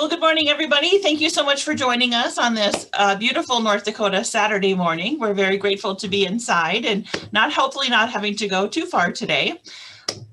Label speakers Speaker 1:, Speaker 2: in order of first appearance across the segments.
Speaker 1: Well, good morning, everybody. Thank you so much for joining us on this beautiful North Dakota Saturday morning. We're very grateful to be inside and hopefully not having to go too far today.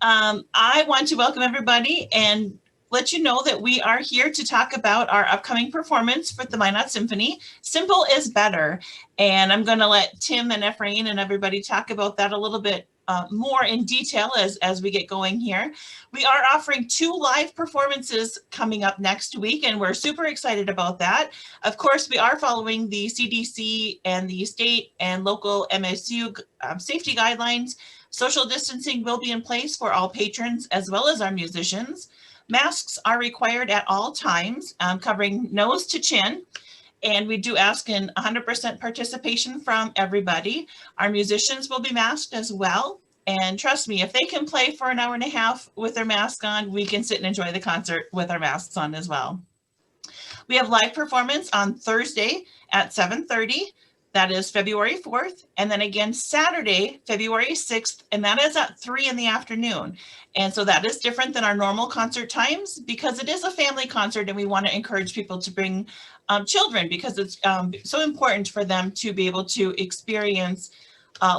Speaker 1: I want to welcome everybody and let you know that we are here to talk about our upcoming performance for the Minot Symphony, Simple is Better. And I'm going to let Tim and Efrain and everybody talk about that a little bit more in detail as we get going here. We are offering 2 live performances coming up next week, and we're super excited about that. Of course, we are following the CDC and the state and local MSU safety guidelines. Social distancing will be in place for all patrons as well as our musicians. Masks are required at all times, covering nose to chin. And we do ask in 100% participation from everybody. Our musicians will be masked as well. And trust me, if they can play for an hour and a half with their mask on, we can sit and enjoy the concert with our masks on as well. We have live performance on Thursday at 7:30. That is February 4th. And then again, Saturday, February 6th, and that is at 3 in the afternoon. And so that is different than our normal concert times because it is a family concert and we want to encourage people to bring children because it's so important for them to be able to experience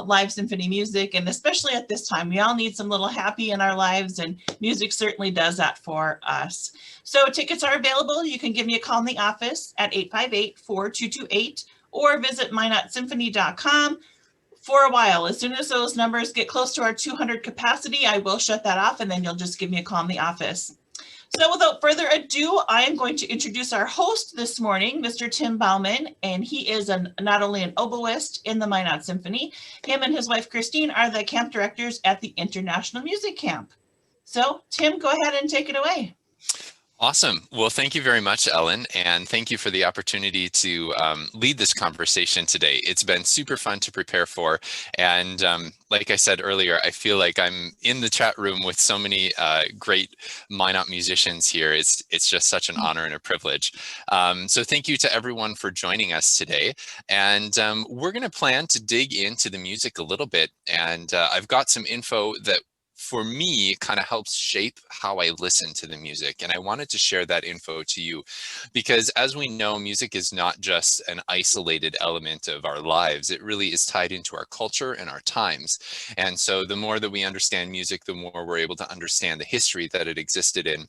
Speaker 1: live symphony music. And especially at this time, we all need some little happy in our lives, and music certainly does that for us. So tickets are available. You can give me a call in the office at 858-4228 or visit MinotSymphony.com. For a while, as soon as those numbers get close to our 200 capacity, I will shut that off and then you'll just give me a call in the office. So without further ado, I am going to introduce our host this morning, Mr. Tim Baumann, and he is not only an oboist in the Minot Symphony, him and his wife Christine are the camp directors at the International Music Camp. So Tim, go ahead and take it away.
Speaker 2: Awesome. Well, thank you very much, Ellen, and thank you for the opportunity to lead this conversation today. It's been super fun to prepare for, and like I said earlier, I feel like I'm in the chat room with so many great Minot musicians here. It's just such an honor and a privilege. So thank you to everyone for joining us today, and we're going to plan to dig into the music a little bit, and I've got some info that for me kind of helps shape how I listen to the music. And I wanted to share that info to you because as we know, music is not just an isolated element of our lives. It really is tied into our culture and our times. And so the more that we understand music, the more we're able to understand the history that it existed in.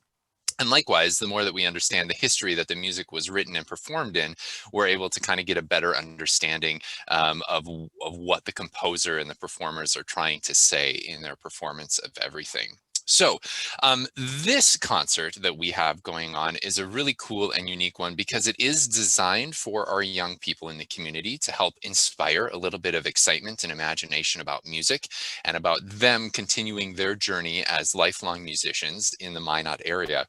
Speaker 2: And likewise, the more that we understand the history that the music was written and performed in, we're able to kind of get a better understanding of what the composer and the performers are trying to say in their performance of everything. So this concert that we have going on is a really cool and unique one because it is designed for our young people in the community to help inspire a little bit of excitement and imagination about music and about them continuing their journey as lifelong musicians in the Minot area.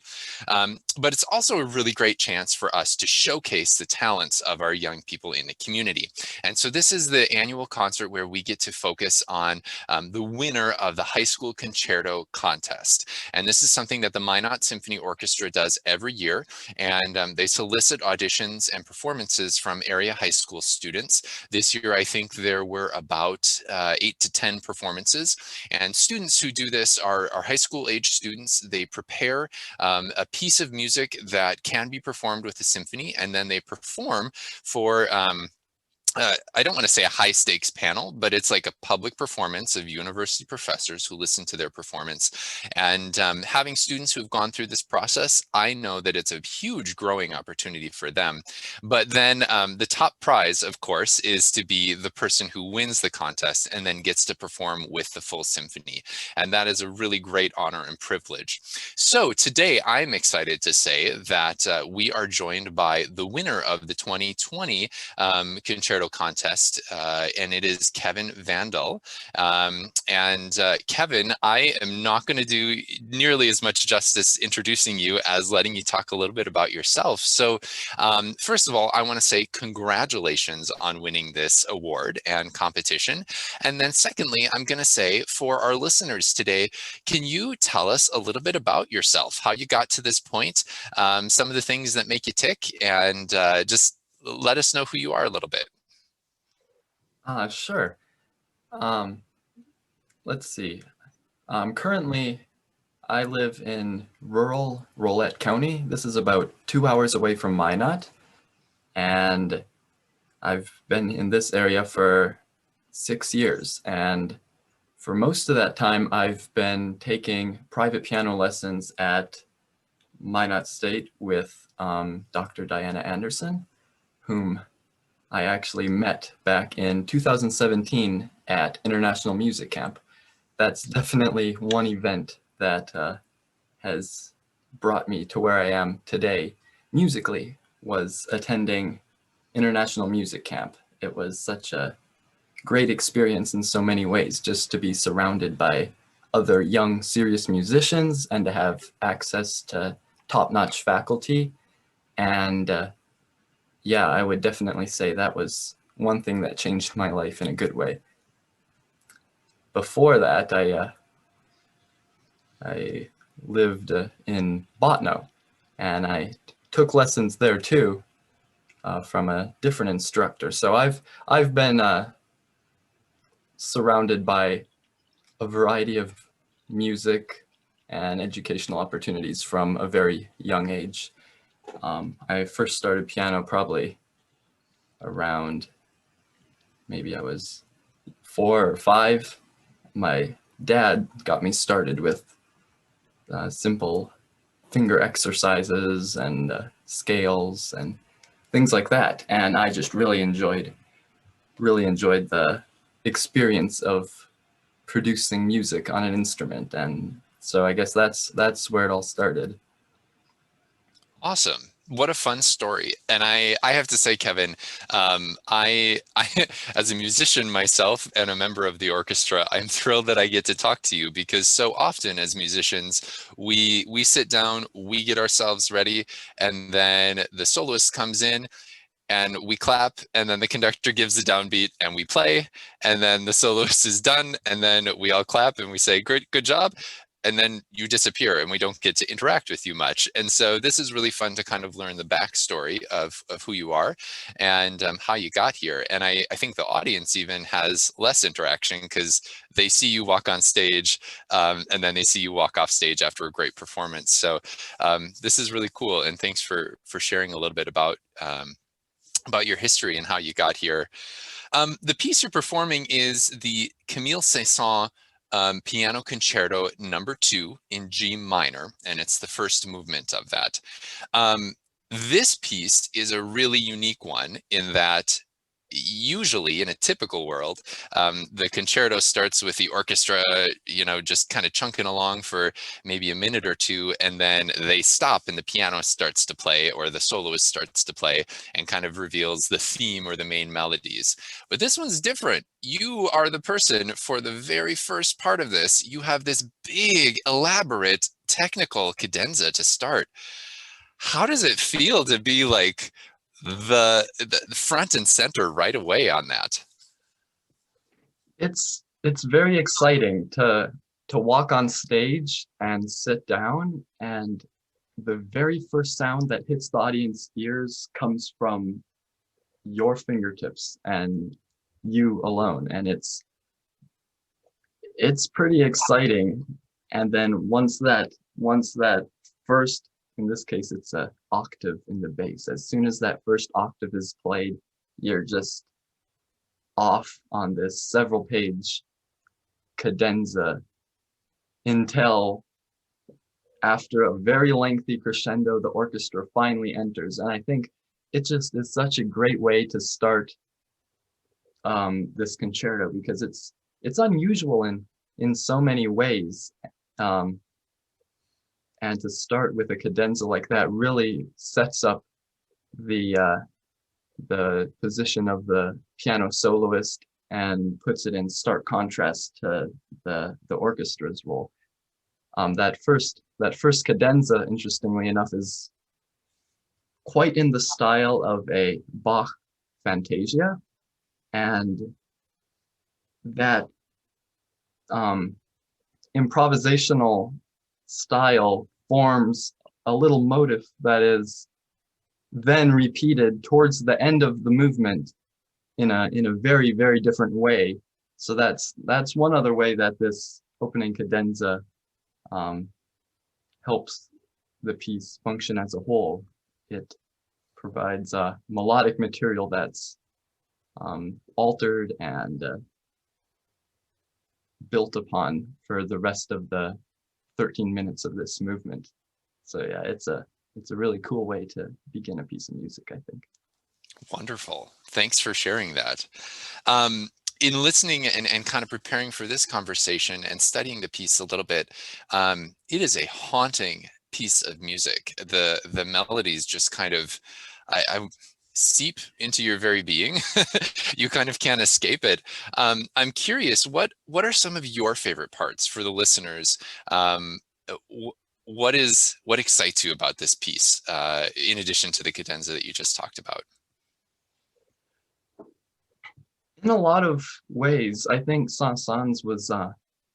Speaker 2: But it's also a really great chance for us to showcase the talents of our young people in the community. And so this is the annual concert where we get to focus on the winner of the high school concerto contest. And this is something that the Minot Symphony Orchestra does every year. And they solicit auditions and performances from area high school students. This year, I think there were about 8 to 10 performances. And students who do this are high school age students. They prepare a piece of music that can be performed with a symphony, and then they perform for I don't want to say a high stakes panel, but it's like a public performance of university professors who listen to their performance. And having students who've gone through this process, I know that it's a huge growing opportunity for them. But then the top prize, of course, is to be the person who wins the contest and then gets to perform with the full symphony. And that is a really great honor and privilege. So today I'm excited to say that we are joined by the winner of the 2020 Concerto contest, and it is Kevin Vandal. Kevin, I am not going to do nearly as much justice introducing you as letting you talk a little bit about yourself. So first of all, I want to say congratulations on winning this award and competition. And then secondly, I'm going to say for our listeners today, can you tell us a little bit about yourself, how you got to this point, some of the things that make you tick, and just let us know who you are a little bit.
Speaker 3: Sure. Let's see. Currently, I live in rural Rolette County. This is about 2 hours away from Minot, and I've been in this area for 6 years. And for most of that time, I've been taking private piano lessons at Minot State with Dr. Diana Anderson, whom I actually met back in 2017 at International Music Camp. That's definitely one event that has brought me to where I am today musically, was attending International Music Camp. It was such a great experience in so many ways, just to be surrounded by other young, serious musicians and to have access to top-notch faculty. And yeah, I would definitely say that was one thing that changed my life in a good way. Before that, I lived in Botno, and I took lessons there too from a different instructor. So I've been surrounded by a variety of music and educational opportunities from a very young age. I first started piano probably around, maybe I was 4 or 5. My dad got me started with simple finger exercises and scales and things like that. And I just really enjoyed the experience of producing music on an instrument. And so I guess that's where it all started.
Speaker 2: Awesome. What a fun story. And I have to say, Kevin, I as a musician myself and a member of the orchestra, I'm thrilled that I get to talk to you, because so often as musicians, we sit down, we get ourselves ready, and then the soloist comes in and we clap, and then the conductor gives the downbeat and we play, and then the soloist is done, and then we all clap and we say, great, good job. And then you disappear and we don't get to interact with you much. And so this is really fun to kind of learn the backstory of who you are and how you got here. And I think the audience even has less interaction because they see you walk on stage and then they see you walk off stage after a great performance. So this is really cool. And thanks for sharing a little bit about your history and how you got here. The piece you're performing is the Camille Saint-Saëns Piano Concerto No. 2 in G minor, and it's the first movement of that. This piece is a really unique one in that usually in a typical world, the concerto starts with the orchestra, just kind of chunking along for maybe a minute or two, and then they stop and the piano starts to play, or the soloist starts to play and kind of reveals the theme or the main melodies. But this one's different. You are the person for the very first part of this. You have this big, elaborate technical cadenza to start. How does it feel to be like the front and center right away on that?
Speaker 3: It's very exciting to walk on stage and sit down, and the very first sound that hits the audience ears comes from your fingertips and you alone, and it's pretty exciting. And then once that first, in this case, it's an octave in the bass. As soon as that first octave is played, you're just off on this several page cadenza until after a very lengthy crescendo, the orchestra finally enters. And I think it just is such a great way to start this concerto, because it's unusual in so many ways. And to start with a cadenza like that really sets up the position of the piano soloist and puts it in stark contrast to the orchestra's role. That first cadenza, interestingly enough, is quite in the style of a Bach fantasia, and that improvisational style forms a little motif that is then repeated towards the end of the movement in a very, very different way. So that's one other way that this opening cadenza helps the piece function as a whole. It provides melodic material that's altered and built upon for the rest of the 13 minutes of this movement. So yeah, it's a really cool way to begin a piece of music, I think.
Speaker 2: Wonderful. Thanks for sharing that. In listening and kind of preparing for this conversation and studying the piece a little bit, it is a haunting piece of music. The melodies just kind of, I seep into your very being. You kind of can't escape it. I'm curious, what are some of your favorite parts for the listeners? What excites you about this piece, in addition to the cadenza that you just talked about?
Speaker 3: In a lot of ways, I think Saint-Saëns was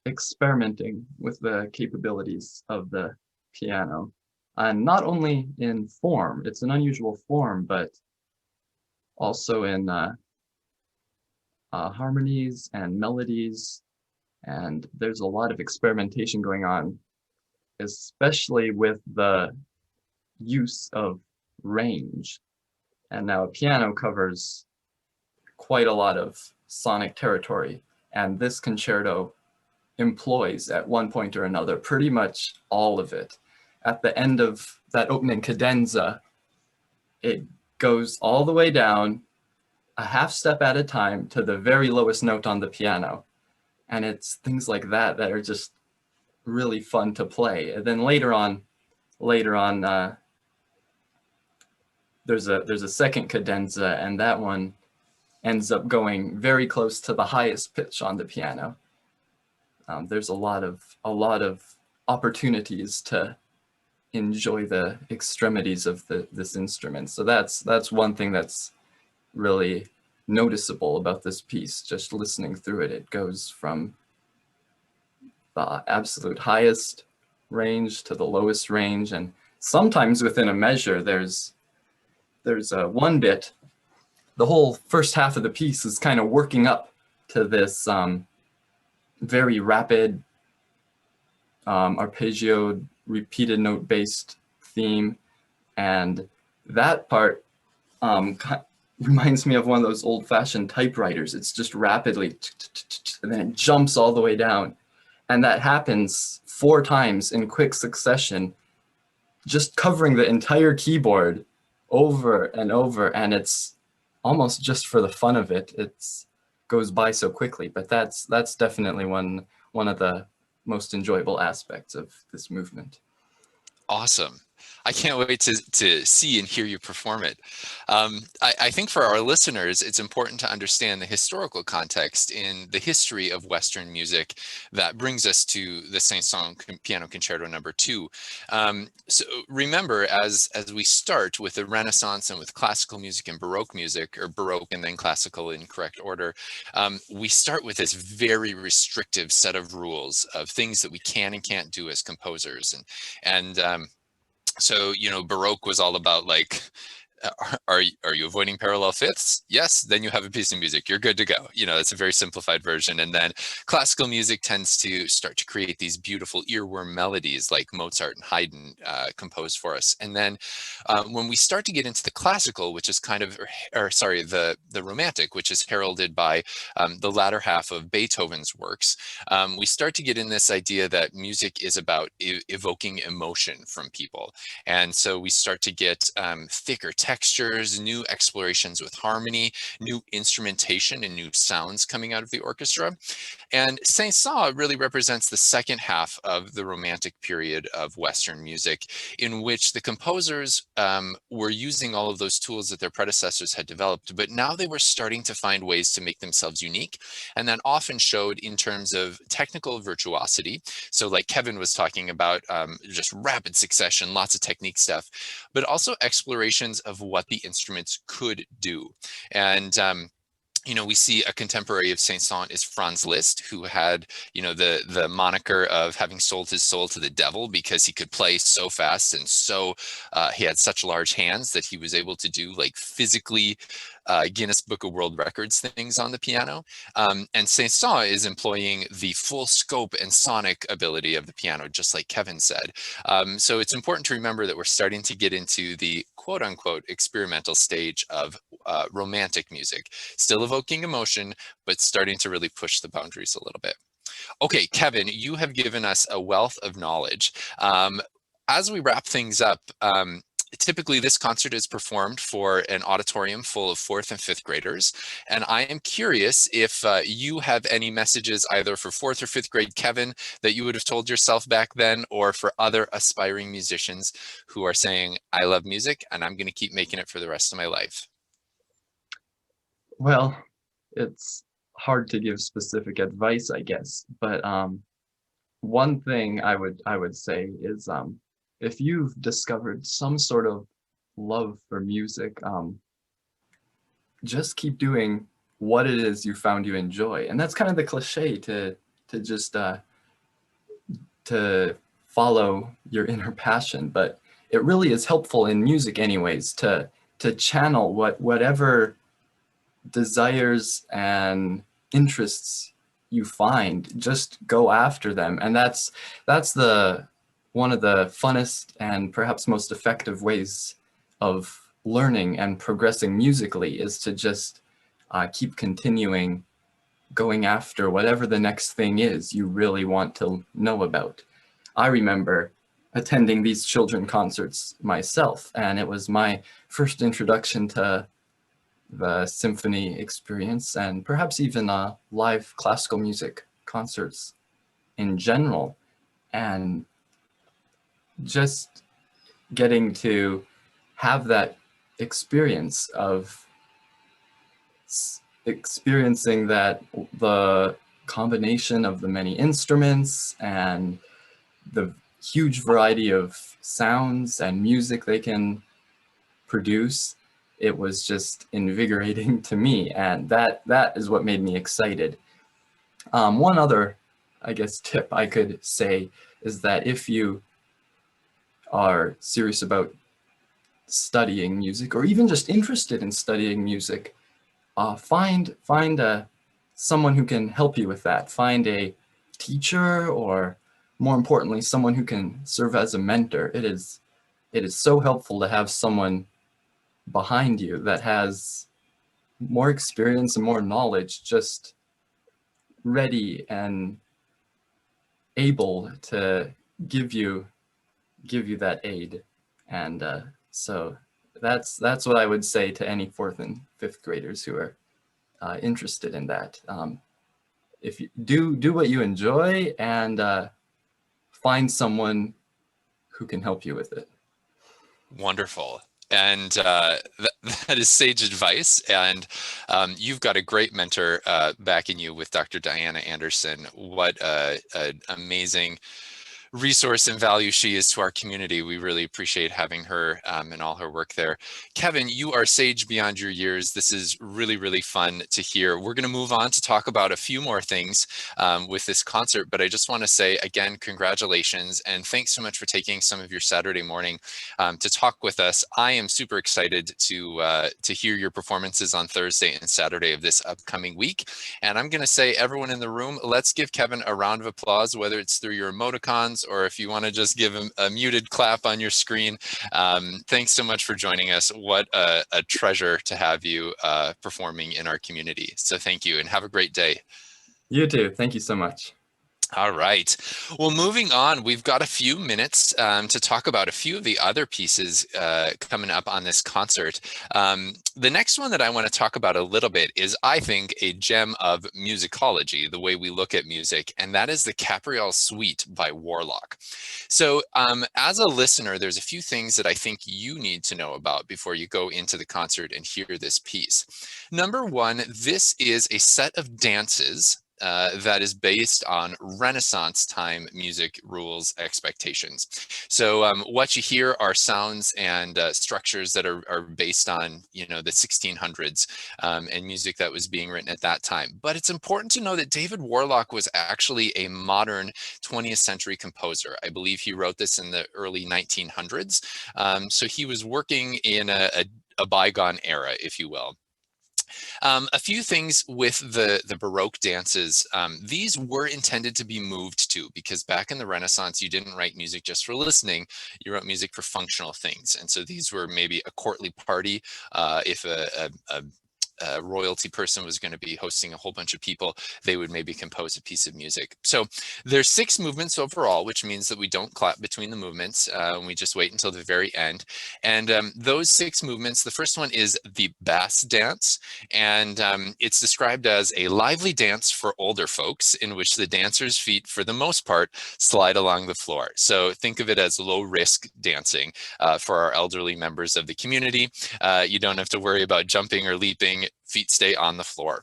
Speaker 3: experimenting with the capabilities of the piano, and not only in form, it's an unusual form, but also in harmonies and melodies, and there's a lot of experimentation going on, especially with the use of range. And now a piano covers quite a lot of sonic territory, and this concerto employs at one point or another pretty much all of it. At the end of that opening cadenza, it goes all the way down a half step at a time to the very lowest note on the piano, and it's things like that that are just really fun to play. And then later on there's a second cadenza, and that one ends up going very close to the highest pitch on the piano. There's a lot of opportunities to enjoy the extremities of this instrument. So that's one thing that's really noticeable about this piece. Just listening through it, it goes from the absolute highest range to the lowest range, and sometimes within a measure there's one bit. The whole first half of the piece is kind of working up to this very rapid arpeggioed, repeated note-based theme, and that part reminds me of one of those old-fashioned typewriters. It's just rapidly, and then it jumps all the way down, and that happens 4 times in quick succession, just covering the entire keyboard over and over, and it's almost just for the fun of it. It goes by so quickly, but that's definitely one of the most enjoyable aspects of this movement.
Speaker 2: Awesome. I can't wait to see and hear you perform it. I think for our listeners, it's important to understand the historical context in the history of Western music that brings us to the Saint-Saëns Piano Concerto No. 2. So remember, as we start with the Renaissance and with classical music and Baroque music, or Baroque and then classical in correct order, we start with this very restrictive set of rules of things that we can and can't do as composers. So, you know, Baroque was all about like, are you avoiding parallel fifths? Yes, then you have a piece of music. You're good to go. You know, it's a very simplified version. And then classical music tends to start to create these beautiful earworm melodies like Mozart and Haydn composed for us. And then when we start to get into the classical, which is kind of, the romantic, which is heralded by the latter half of Beethoven's works, we start to get in this idea that music is about evoking emotion from people. And so we start to get thicker textures, new explorations with harmony, new instrumentation and new sounds coming out of the orchestra. And Saint-Saëns really represents the second half of the Romantic period of Western music, in which the composers were using all of those tools that their predecessors had developed, but now they were starting to find ways to make themselves unique, and that often showed in terms of technical virtuosity. So like Kevin was talking about, just rapid succession, lots of technique stuff, but also explorations of what the instruments could do. And you know, we see a contemporary of Saint-Saëns is Franz Liszt, who had, you know, the moniker of having sold his soul to the devil because he could play so fast, and so he had such large hands that he was able to do like physically Guinness Book of World Records things on the piano. And Saint-Saëns is employing the full scope and sonic ability of the piano, just like Kevin said. So it's important to remember that we're starting to get into the quote unquote experimental stage of romantic music, still evoking emotion, but starting to really push the boundaries a little bit. Okay, Kevin, you have given us a wealth of knowledge. As we wrap things up, typically this concert is performed for an auditorium full of 4th and 5th graders. And I am curious if you have any messages either for 4th or 5th grade Kevin that you would have told yourself back then, or for other aspiring musicians who are saying, I love music and I'm going to keep making it for the rest of my life.
Speaker 3: Well, it's hard to give specific advice, I guess, but one thing I would say is if you've discovered some sort of love for music, just keep doing what it is you found you enjoy. And that's kind of the cliche to just to follow your inner passion, but it really is helpful in music anyways to channel whatever desires and interests you find. Just go after them. And that's one of the funnest and perhaps most effective ways of learning and progressing musically, is to just keep continuing going after whatever the next thing is you really want to know about. I remember attending these children concerts myself, and it was my first introduction to the symphony experience, and perhaps even live classical music concerts in general. And just getting to have that experience of experiencing that the combination of the many instruments and the huge variety of sounds and music they can produce, it was just invigorating to me, and that is what made me excited. One other, I guess, tip I could say is that if you are serious about studying music, or even just interested in studying music, find someone who can help you with that. Find a teacher, or more importantly, someone who can serve as a mentor. It is so helpful to have someone behind you that has more experience and more knowledge, just ready and able to give you that aid. And so that's what I would say to any 4th and 5th graders who are interested in that. If you do what you enjoy, and find someone who can help you with it.
Speaker 2: Wonderful. And that is sage advice. And you've got a great mentor backing you with Dr. Diana Anderson. What an amazing resource and value she is to our community. We really appreciate having her and all her work there. Kevin, you are sage beyond your years. This is really, really fun to hear. We're going to move on to talk about a few more things with this concert, but I just want to say again, congratulations, and thanks so much for taking some of your Saturday morning to talk with us. I am super excited to hear your performances on Thursday and Saturday of this upcoming week. And I'm going to say, everyone in the room, let's give Kevin a round of applause, whether it's through your emoticons or if you want to just give him a muted clap on your screen. Thanks so much for joining us. What a treasure to have you performing in our community. So thank you, and have a great day.
Speaker 3: You too. Thank you so much.
Speaker 2: All right. Well, moving on, we've got a few minutes to talk about a few of the other pieces coming up on this concert. The next one that I want to talk about a little bit is, I think, a gem of musicology, the way we look at music, and that is the Capriole Suite by Warlock. So as a listener, there's a few things that I think you need to know about before you go into the concert and hear this piece. Number one, this is a set of dances that is based on Renaissance time music rules expectations. So what you hear are sounds and structures that are based on, the 1600s and music that was being written at that time. But it's important to know that David Warlock was actually a modern 20th century composer. I believe he wrote this in the early 1900s. So he was working in a bygone era, if you will. A few things with the Baroque dances. These were intended to be moved to, because back in the Renaissance, you didn't write music just for listening, you wrote music for functional things. And so these were maybe a courtly party, if a royalty person was going to be hosting a whole bunch of people, they would maybe compose a piece of music. So there's 6 movements overall, which means that we don't clap between the movements. We just wait until the very end. And those 6 movements, the first one is the Bass dance. And it's described as a lively dance for older folks in which the dancer's feet, for the most part, slide along the floor. So think of it as low risk dancing for our elderly members of the community. You don't have to worry about jumping or leaping, feet stay on the floor.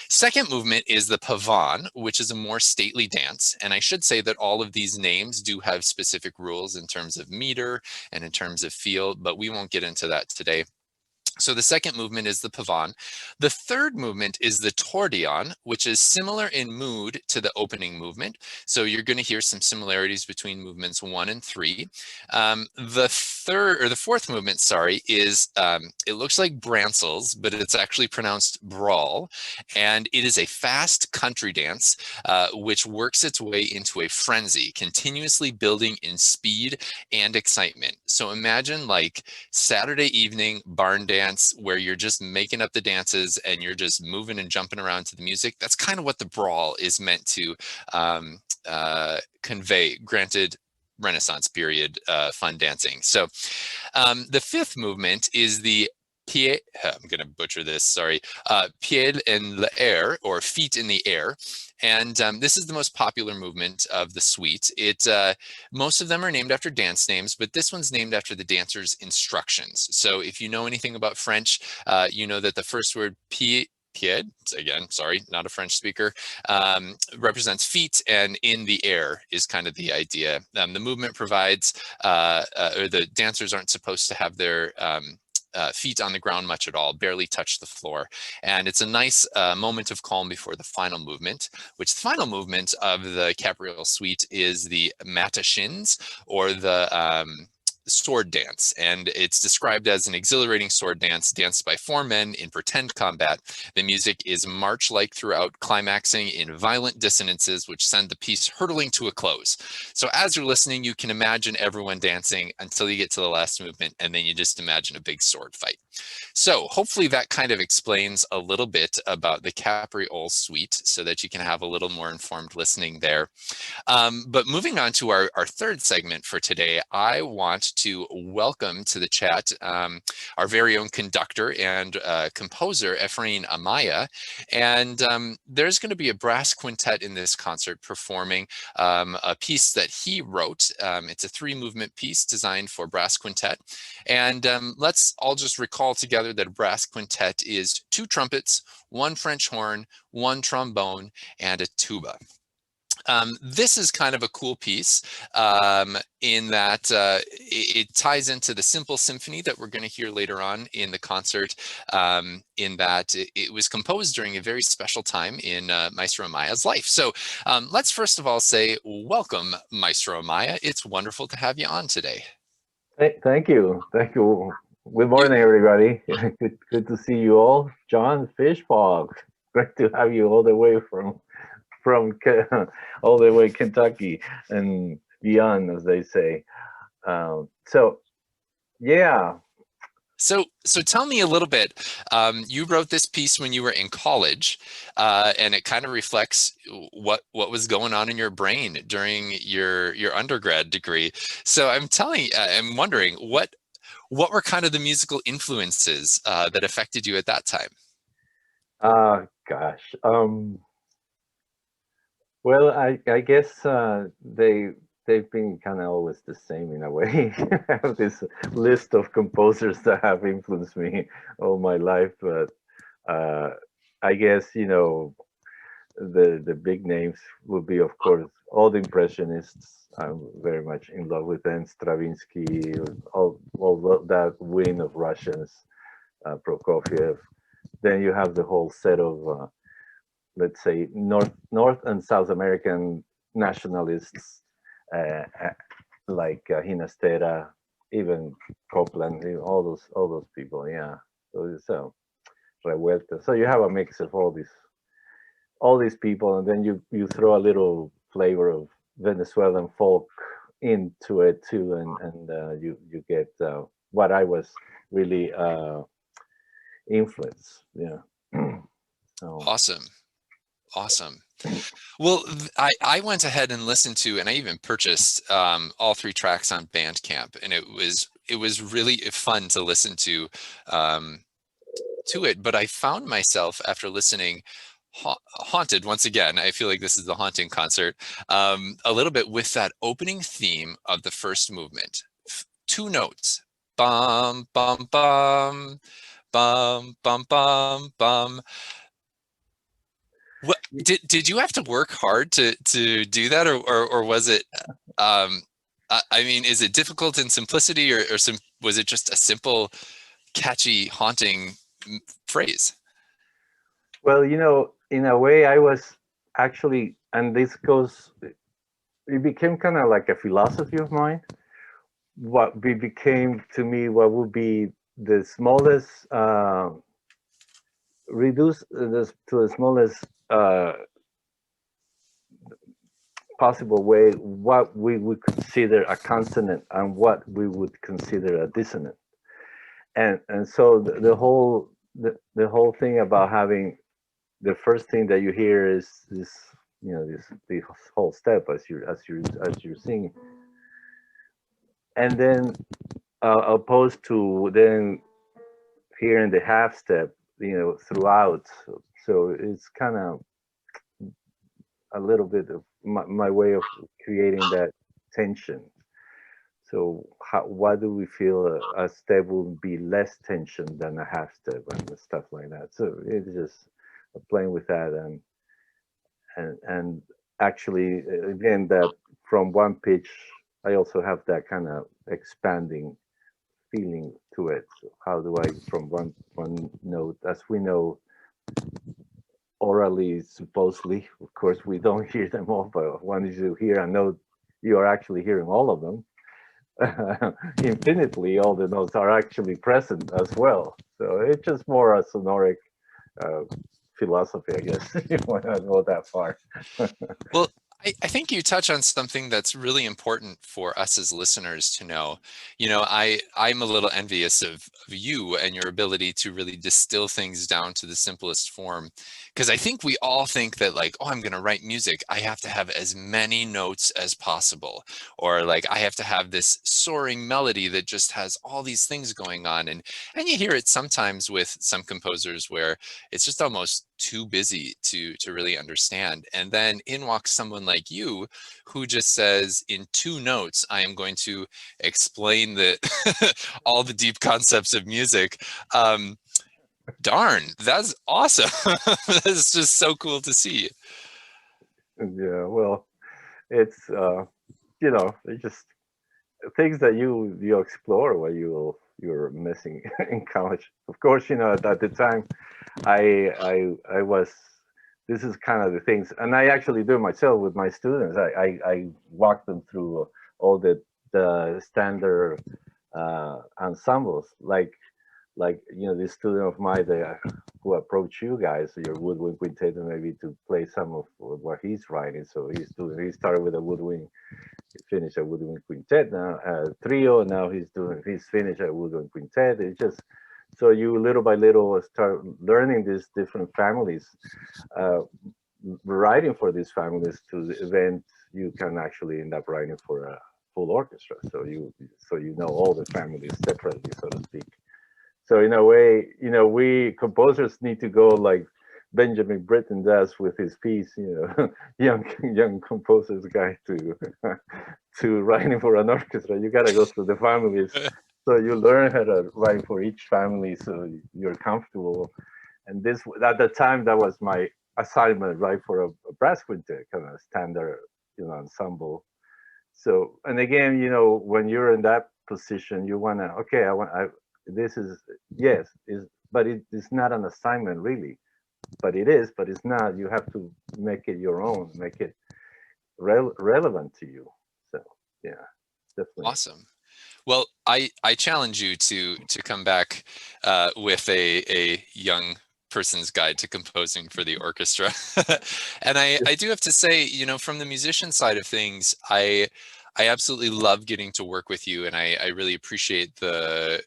Speaker 2: Second movement is the Pavane, which is a more stately dance. And I should say that all of these names do have specific rules in terms of meter and in terms of feel, but we won't get into that today. So the second movement is the Pavane. The third movement is the Tordion, which is similar in mood to the opening movement. So you're going to hear some similarities between movements 1 and 3. The fourth movement, sorry, is it looks like Bransels, but it's actually pronounced brawl, and it is a fast country dance which works its way into a frenzy, continuously building in speed and excitement. So imagine like Saturday evening barn dance, where you're just making up the dances and you're just moving and jumping around to the music. That's kind of what the brawl is meant to convey, granted Renaissance period fun dancing. So the fifth movement is the pied, I'm going to butcher this, sorry, pied en l'air, or feet in the air. And this is the most popular movement of the suite. Most of them are named after dance names, but this one's named after the dancer's instructions. So if you know anything about French, you know that the first word pied, again, sorry, not a French speaker, represents feet, and in the air is kind of the idea. The movement provides, or the dancers aren't supposed to have their feet on the ground much at all, barely touch the floor. And it's a nice moment of calm before the final movement, which the final movement of the Capriole suite is the matachins, or the sword dance. And it's described as an exhilarating sword dance danced by 4 men in pretend combat. The music is march-like throughout, climaxing in violent dissonances which send the piece hurtling to a close. So as you're listening, you can imagine everyone dancing until you get to the last movement, and then you just imagine a big sword fight. So hopefully that kind of explains a little bit about the Capriole suite so that you can have a little more informed listening there. But moving on to our third segment for today, I want to welcome to the chat our very own conductor and composer, Efrain Amaya. And there's going to be a brass quintet in this concert performing a piece that he wrote. It's a 3-movement piece designed for brass quintet. And let's all just recall together that a brass quintet is 2 trumpets, 1 French horn, 1 trombone, and a tuba. This is kind of a cool piece in that it ties into the simple symphony that we're going to hear later on in the concert, in that it was composed during a very special time in Maestro Amaya's life. So let's first of all say, welcome, Maestro Amaya. It's wonderful to have you on today.
Speaker 4: Thank you. Thank you. Good morning, everybody. Good to see you all. John Fishpog, great to have you all the way from all the way Kentucky and beyond, as they say. So yeah.
Speaker 2: So tell me a little bit. You wrote this piece when you were in college, and it kind of reflects what was going on in your brain during your undergrad degree. So I'm wondering what were kind of the musical influences that affected you at that time?
Speaker 4: Gosh. Well, I guess they've been kind of always the same in a way. I have this list of composers that have influenced me all my life, but I guess, you know, the big names would be, of course, all the Impressionists. I'm very much in love with them. Stravinsky, all that wing of Russians, Prokofiev. Then you have the whole set of let's say North and South American nationalists like Ginastera, even Copland, all those people. Yeah. So revuelta. So you have a mix of all these people, and then you throw a little flavor of Venezuelan folk into it too, and you get what I was really influenced. Yeah. So,
Speaker 2: Awesome. Awesome. Well, I went ahead and listened to, and I even purchased all 3 tracks on Bandcamp, and it was really fun to listen to it. But I found myself after listening haunted once again. I feel like this is the haunting concert a little bit with that opening theme of the first movement. 2 notes, bum bum bum bum bum bum bum. What did you have to work hard to do that, or was it? I mean, is it difficult in simplicity, or was it just a simple, catchy, haunting phrase?
Speaker 4: well, in a way, I was actually, and this goes, it became kind of like a philosophy of mine. What we became to me, what would be the smallest, reduce this to the smallest possible way, what we would consider a consonant and what we would consider a dissonant. And so the whole thing about having the first thing that you hear is this, this whole step as you're singing, and then opposed to then hearing the half step, throughout. So it's kind of a little bit of my way of creating that tension. So why do we feel a step will be less tension than a half step and stuff like that? So it's just playing with that, and actually, again, that from one pitch, I also have that kind of expanding feeling to it. So how do I, from one note, as we know, orally, supposedly, of course, we don't hear them all, but once you hear a note, you are actually hearing all of them. Infinitely, all the notes are actually present as well. So it's just more a sonoric philosophy, I guess, if you want to go that far.
Speaker 2: Well, I think you touch on something that's really important for us as listeners to know. I'm a little envious of you and your ability to really distill things down to the simplest form. Because I think we all think that, like, oh, I'm going to write music, I have to have as many notes as possible. Or like, I have to have this soaring melody that just has all these things going on. And you hear it sometimes with some composers where it's just almost too busy to really understand. And then in walks someone like you who just says, in 2 notes, I am going to explain the all the deep concepts of music. Darn, that's awesome. That's just so cool to see.
Speaker 4: Yeah, well, it's it's just things that you explore while you're missing in college. Of course, at the time, I was. This is kind of the things, and I actually do myself with my students. I walk them through all the standard ensembles, like this student of mine who approached you guys, your woodwind quintet, maybe to play some of what he's writing. So he started with a woodwind, finished a woodwind quintet, now a trio. Now he's finished a woodwind quintet. It's just, so you little by little start learning these different families, writing for these families, to the event you can actually end up writing for a full orchestra. So you know all the families separately, so to speak. So in a way, we composers need to go like Benjamin Britten does with his piece, young composers guide to writing for an orchestra. You gotta go through the families, so you learn how to write for each family, so you're comfortable. And this, at the time, that was my assignment, right, for a brass quintet, kind of standard, ensemble. So, and again, when you're in that position, you wanna, okay, this is, yes, but it's not an assignment really, but it is, but it's not. You have to make it your own, make it relevant to you. So yeah, definitely.
Speaker 2: Awesome. Well, I challenge you to come back with a young person's guide to composing for the orchestra. And I do have to say, you know, from the musician side of things, I absolutely love getting to work with you, and I really appreciate the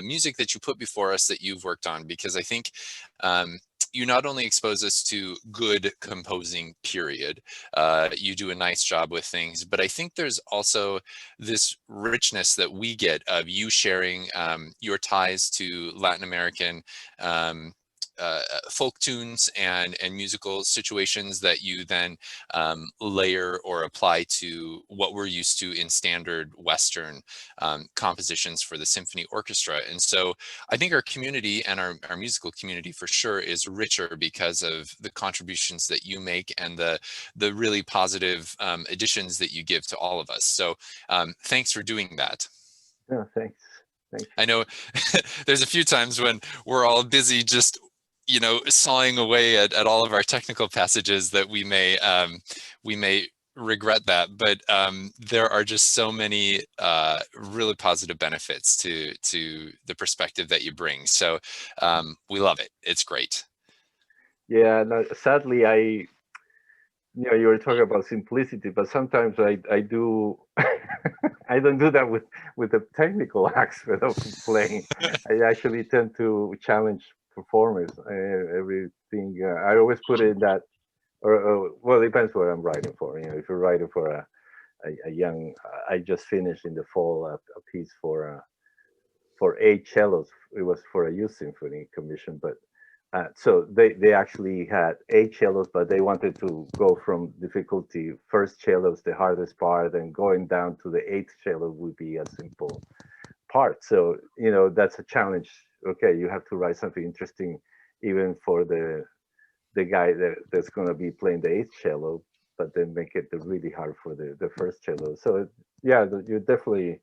Speaker 2: music that you put before us that you've worked on, because I think you not only expose us to good composing, period, you do a nice job with things, but I think there's also this richness that we get of you sharing your ties to Latin American folk tunes and musical situations that you then layer or apply to what we're used to in standard Western compositions for the symphony orchestra. And so I think our community and our musical community for sure is richer because of the contributions that you make and the really positive additions that you give to all of us. So thanks for doing that.
Speaker 4: Yeah, thanks. Thanks.
Speaker 2: I know there's a few times when we're all busy just, you know, sawing away at all of our technical passages that we may regret that, but there are just so many really positive benefits to the perspective that you bring. So we love it. It's great.
Speaker 4: Yeah, no, sadly, you know, you were talking about simplicity, but sometimes I do, I don't do that with the technical aspect of playing. I actually tend to challenge performers. Everything, I always put it in that, or well, it depends what I'm writing for. You know, if you're writing for a young, I just finished in the fall a piece for 8 cellos. It was for a youth symphony commission, but so they actually had 8 cellos, but they wanted to go from difficulty. First cello is the hardest part, and going down to the 8th cello would be a simple part. So, you know, that's a challenge. Okay, you have to write something interesting, even for the guy that's going to be playing the 8th cello, but then make it really hard for the first cello. So yeah, you definitely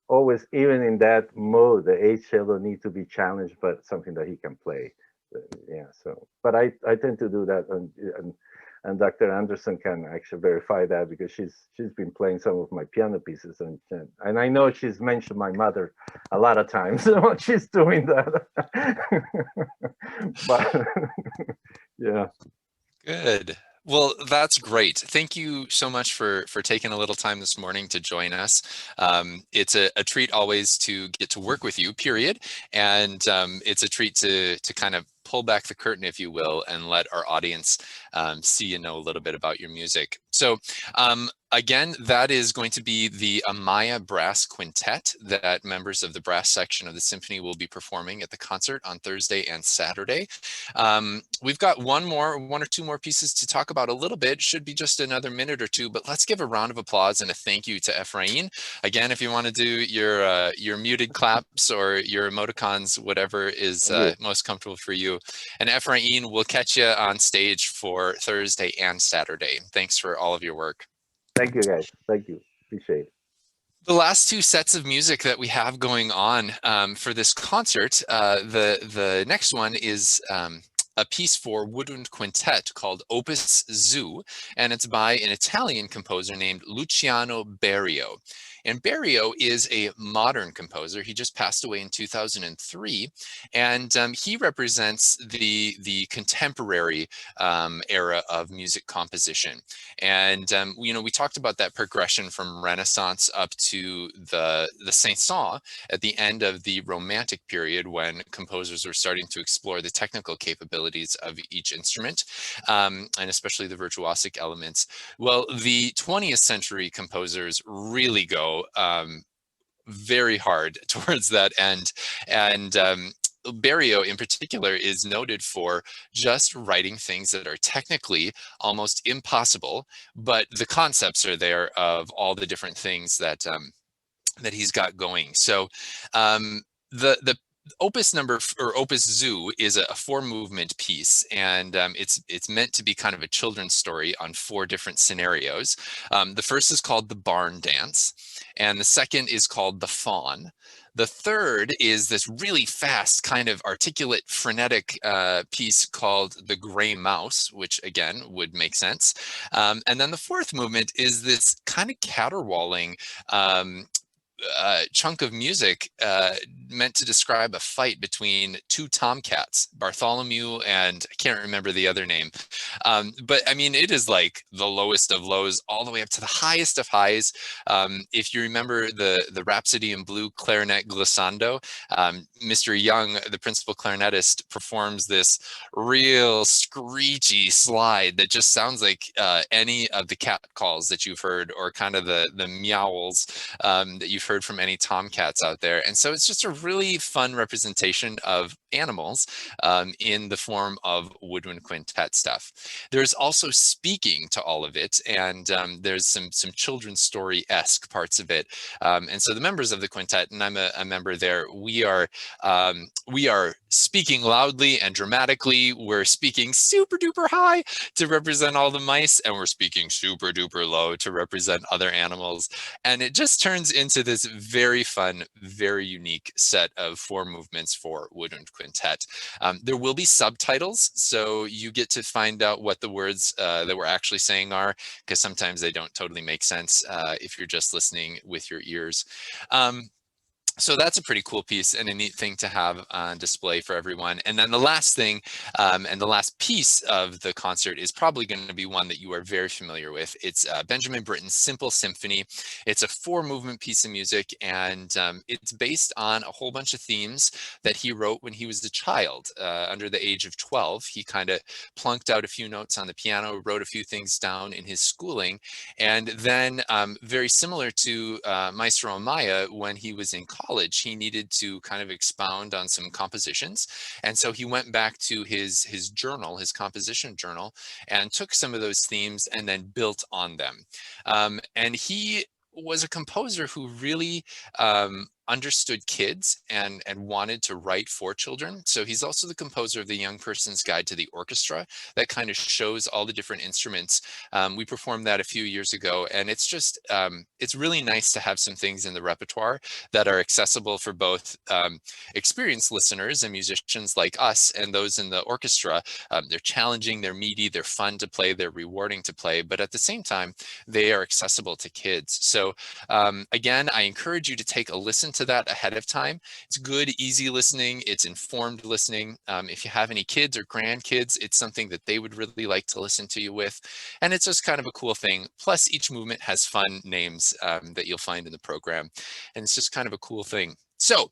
Speaker 4: always, even in that mode, the 8th cello need to be challenged, but something that he can play. Yeah, so, but I tend to do that, and Dr. Anderson can actually verify that, because she's been playing some of my piano pieces, and I know she's mentioned my mother a lot of times when she's doing that. But yeah.
Speaker 2: Good. Well, that's great. Thank you so much for taking a little time this morning to join us. It's a treat always to get to work with you, period. And it's a treat to kind of pull back the curtain, if you will, and let our audience see and know a little bit about your music. So again, that is going to be the Amaya Brass Quintet that members of the brass section of the symphony will be performing at the concert on Thursday and Saturday. We've got one or two more pieces to talk about a little bit. Should be just another minute or two, but let's give a round of applause and a thank you to Efrain. Again, if you want to do your muted claps or your emoticons, whatever is most comfortable for you. And Efrain, we'll catch you on stage for Thursday and Saturday. Thanks for all of your work.
Speaker 4: Thank you, guys. Thank you. Appreciate it.
Speaker 2: The last 2 sets of music that we have going on for this concert, the next one is a piece for woodwind quintet called Opus Zoo, and it's by an Italian composer named Luciano Berio. And Berio is a modern composer. He just passed away in 2003, and he represents the contemporary era of music composition. And you know, we talked about that progression from Renaissance up to the Saint-Saëns at the end of the Romantic period, when composers were starting to explore the technical capabilities of each instrument, and especially the virtuosic elements. Well, the 20th century composers really go very hard towards that end, and Berio in particular is noted for just writing things that are technically almost impossible, but the concepts are there of all the different things that that he's got going. So the Opus Zoo is a 4-movement piece, and it's meant to be kind of a children's story on 4 different scenarios. The first is called The Barn Dance, and the second is called The Fawn. The third is this really fast, kind of articulate, frenetic piece called The Gray Mouse, which again would make sense. And then the 4th movement is this kind of caterwauling chunk of music meant to describe a fight between two tomcats, Bartholomew and I can't remember the other name. But I mean, it is like the lowest of lows all the way up to the highest of highs. If you remember the Rhapsody in Blue clarinet glissando, Mr. Young, the principal clarinetist, performs this real screechy slide that just sounds like any of the cat calls that you've heard, or kind of the meowls that you've heard from any tomcats out there. And so it's just a really fun representation of animals in the form of woodwind quintet stuff. There's also speaking to all of it, and there's some children's story-esque parts of it. And so the members of the quintet, and I'm a member there, we are speaking loudly and dramatically. We're speaking super duper high to represent all the mice, and we're speaking super duper low to represent other animals. And it just turns into this very fun, very unique set of 4 movements for woodwind quintet. There will be subtitles, so you get to find out what the words that we're actually saying are, because sometimes they don't totally make sense if you're just listening with your ears. So that's a pretty cool piece and a neat thing to have on display for everyone. And then the last thing and the last piece of the concert is probably going to be one that you are very familiar with. It's Benjamin Britten's Simple Symphony. It's a 4-movement piece of music, and it's based on a whole bunch of themes that he wrote when he was a child. Under the age of 12, he kind of plunked out a few notes on the piano, wrote a few things down in his schooling, and then very similar to Maestro Amaya, when he was in college, he needed to kind of expound on some compositions. And so he went back to his journal, his composition journal, and took some of those themes and then built on them. And he was a composer who really understood kids and wanted to write for children. So he's also the composer of the Young Person's Guide to the Orchestra that kind of shows all the different instruments. We performed that a few years ago, and it's just, it's really nice to have some things in the repertoire that are accessible for both experienced listeners and musicians like us and those in the orchestra. They're challenging, they're meaty, they're fun to play, they're rewarding to play, but at the same time, they are accessible to kids. So again, I encourage you to take a listen to that ahead of time. It's good, easy listening. It's informed listening. If you have any kids or grandkids, it's something that they would really like to listen to you with. And it's just kind of a cool thing. Plus, each movement has fun names that you'll find in the program. And it's just kind of a cool thing. So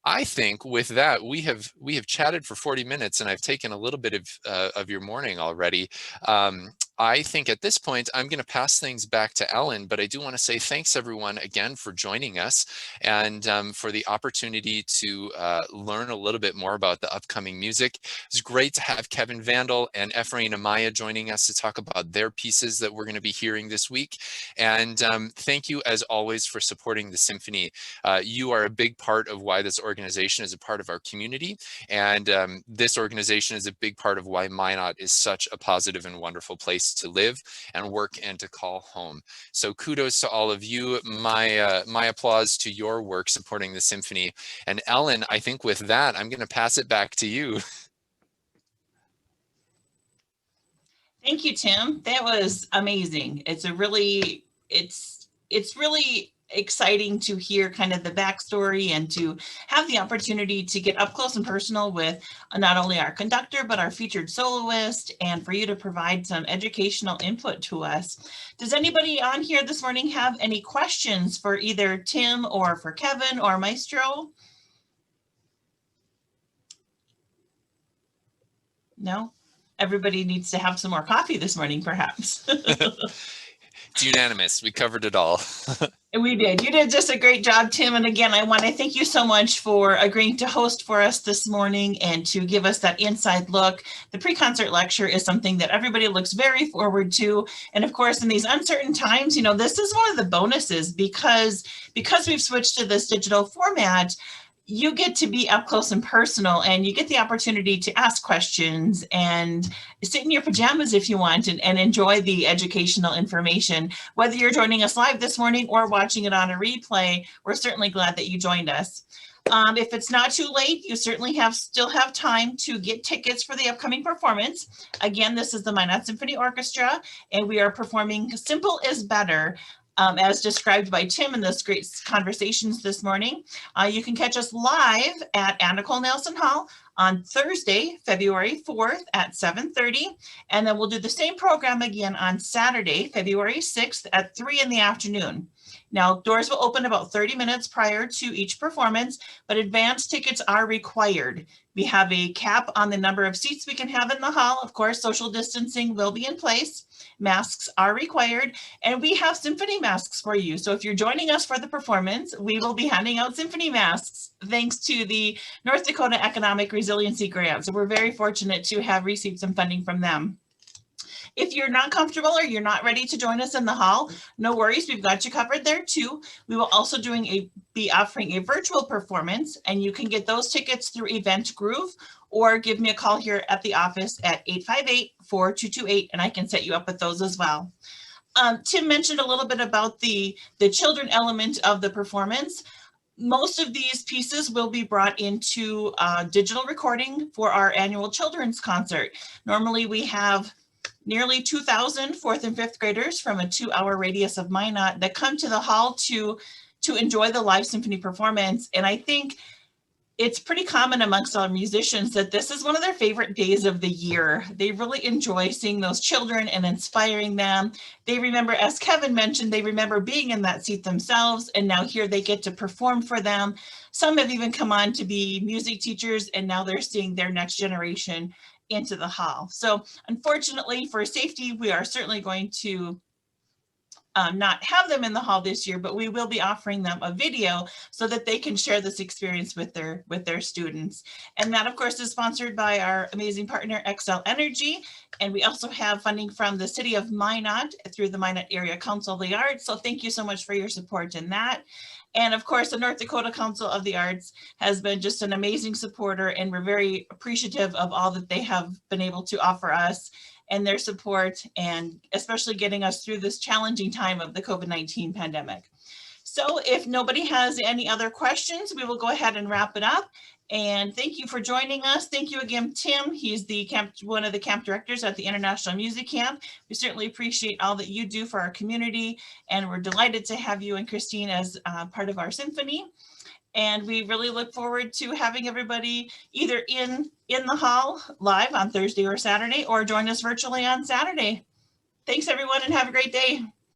Speaker 2: I think with that, we have chatted for 40 minutes, and I've taken a little bit of your morning already. I think at this point, I'm going to pass things back to Ellen, but I do want to say thanks everyone again for joining us and for the opportunity to learn a little bit more about the upcoming music. It's great to have Kevin Vandal and Efrain Amaya joining us to talk about their pieces that we're going to be hearing this week. And thank you as always for supporting the symphony. You are a big part of why this organization is a part of our community. And this organization is a big part of why Minot is such a positive and wonderful place to live and work and to call home. So kudos to all of you. My applause to your work supporting the symphony. And Ellen, I think with that, I'm going to pass it back to you.
Speaker 1: Thank you, Tim. That was amazing. It's really exciting to hear kind of the backstory and to have the opportunity to get up close and personal with not only our conductor, but our featured soloist, and for you to provide some educational input to us. Does anybody on here this morning have any questions for either Tim or for Kevin or Maestro? No? Everybody needs to have some more coffee this morning, perhaps.
Speaker 2: It's unanimous. We covered it all.
Speaker 1: We did. You did just a great job, Tim. And again, I want to thank you so much for agreeing to host for us this morning and to give us that inside look. The pre-concert lecture is something that everybody looks very forward to. And of course, in these uncertain times, you know, this is one of the bonuses because we've switched to this digital format. You get to be up close and personal, and you get the opportunity to ask questions and sit in your pajamas if you want and enjoy the educational information. Whether you're joining us live this morning or watching it on a replay, we're certainly glad that you joined us. If it's not too late, you certainly still have time to get tickets for the upcoming performance. Again, this is the Minot Symphony Orchestra, and we are performing Simple is Better. as described by Tim in this great conversations this morning. You can catch us live at Nicole Nelson Hall on Thursday, February 4th at 7:30. And then we'll do the same program again on Saturday, February 6th at 3 in the afternoon. Now, doors will open about 30 minutes prior to each performance, but advance tickets are required. We have a cap on the number of seats we can have in the hall. Of course, social distancing will be in place. Masks are required, and we have symphony masks for you. So if you're joining us for the performance, we will be handing out symphony masks thanks to the North Dakota Economic Resiliency Grant. So we're very fortunate to have received some funding from them. If you're not comfortable or you're not ready to join us in the hall, no worries, we've got you covered there too. We will also be offering a virtual performance, and you can get those tickets through Event Groove, or give me a call here at the office at 858-4228, and I can set you up with those as well. Tim mentioned a little bit about the children element of the performance. Most of these pieces will be brought into digital recording for our annual children's concert. Normally we have nearly 2,000 fourth and fifth graders from a 2-hour radius of Minot that come to the hall to enjoy the live symphony performance. And I think it's pretty common amongst our musicians that this is one of their favorite days of the year. They really enjoy seeing those children and inspiring them. They remember, as Kevin mentioned, they remember being in that seat themselves, and now here they get to perform for them. Some have even come on to be music teachers, and now they're seeing their next generation into the hall. So unfortunately, for safety, we are certainly going to not have them in the hall this year, but we will be offering them a video so that they can share this experience with their students. And that, of course, is sponsored by our amazing partner, Xcel Energy. And we also have funding from the City of Minot through the Minot Area Council of the Arts. So thank you so much for your support in that. And of course, the North Dakota Council of the Arts has been just an amazing supporter, and we're very appreciative of all that they have been able to offer us and their support, and especially getting us through this challenging time of the COVID-19 pandemic. So if nobody has any other questions, we will go ahead and wrap it up. And thank you for joining us. Thank you again, Tim. He's one of the camp directors at the International Music Camp. We certainly appreciate all that you do for our community, and we're delighted to have you and Christine as part of our symphony. And we really look forward to having everybody either in the hall live on Thursday or Saturday, or join us virtually on Saturday. Thanks, everyone, and have a great day.